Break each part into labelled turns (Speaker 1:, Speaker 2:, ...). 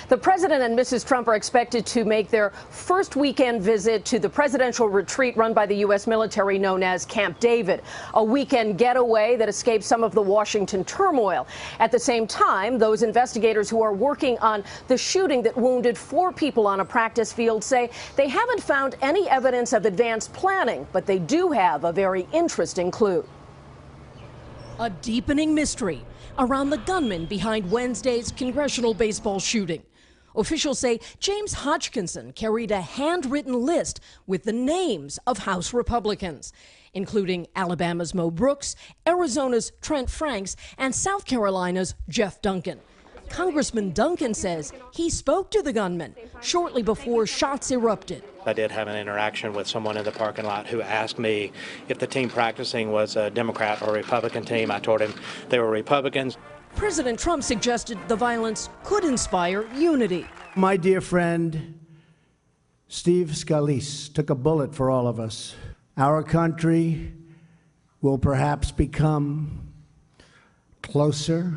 Speaker 1: The president and Mrs. Trump are expected to make their first weekend visit to the presidential retreat run by the U.S. military known as Camp David, a weekend getaway that escaped some of the Washington turmoil. At the same time, those investigators who are working on the shooting that wounded 4 people on a practice field say they haven't found any evidence of advanced planning, but they do have a very interesting clue.
Speaker 2: A deepening mystery around the gunman behind Wednesday's congressional baseball shooting. Officials say James Hodgkinson carried a handwritten list with the names of House Republicans, including Alabama's Mo Brooks, Arizona's Trent Franks, and South Carolina's Jeff Duncan. Congressman Duncan says he spoke to the gunman shortly before shots erupted.
Speaker 3: I did have an interaction with someone in the parking lot who asked me if the team practicing was a Democrat or Republican team. I told him they were Republicans.
Speaker 2: President Trump suggested the violence could inspire unity.
Speaker 4: My dear friend, Steve Scalise, took a bullet for all of us. Our country will perhaps become closer.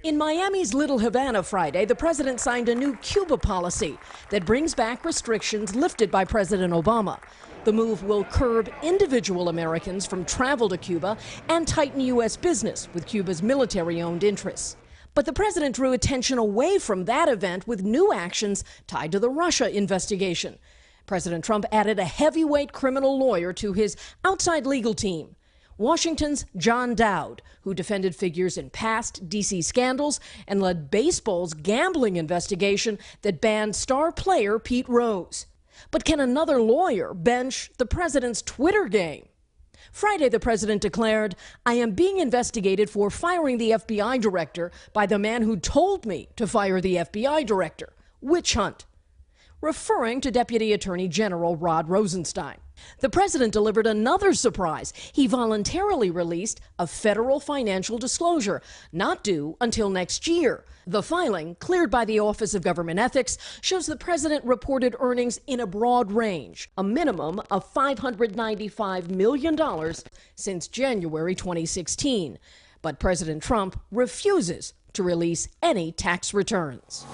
Speaker 2: In Miami's Little Havana Friday, the president signed a new Cuba policy that brings back restrictions lifted by President Obama. The move will curb individual Americans from travel to Cuba and tighten U.S. business with Cuba's military-owned interests. But the president drew attention away from that event with new actions tied to the Russia investigation. President Trump added a heavyweight criminal lawyer to his outside legal team. Washington's John Dowd, who defended figures in past D.C. scandals and led baseball's gambling investigation that banned star player Pete Rose. But can another lawyer bench the president's Twitter game? Friday, the president declared, "I am being investigated for firing the FBI director by the man who told me to fire the FBI director. Witch hunt," referring to Deputy Attorney General Rod Rosenstein. The president delivered another surprise. He voluntarily released a federal financial disclosure, not due until next year. The filing, cleared by the Office of Government Ethics, shows the president reported earnings in a broad range, a minimum of $595 million since January 2016. But President Trump refuses to release any tax returns.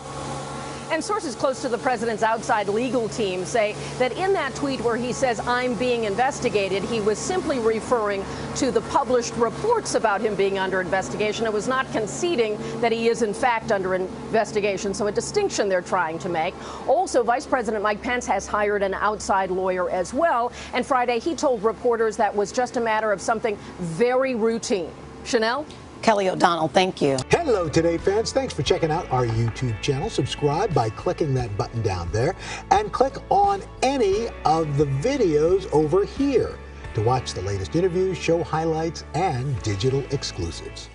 Speaker 1: And sources close to the president's outside legal team say that in that tweet where he says, "I'm being investigated," he was simply referring to the published reports about him being under investigation. It was not conceding that he is in fact under investigation. So a distinction they're trying to make. Also, Vice President Mike Pence has hired an outside lawyer as well. And Friday, he told reporters that was just a matter of something very routine. Chanel?
Speaker 5: Kelly O'Donnell, thank you.
Speaker 6: Hello, Today fans. Thanks for checking out our YouTube channel. Subscribe by clicking that button down there and click on any of the videos over here to watch the latest interviews, show highlights, and digital exclusives.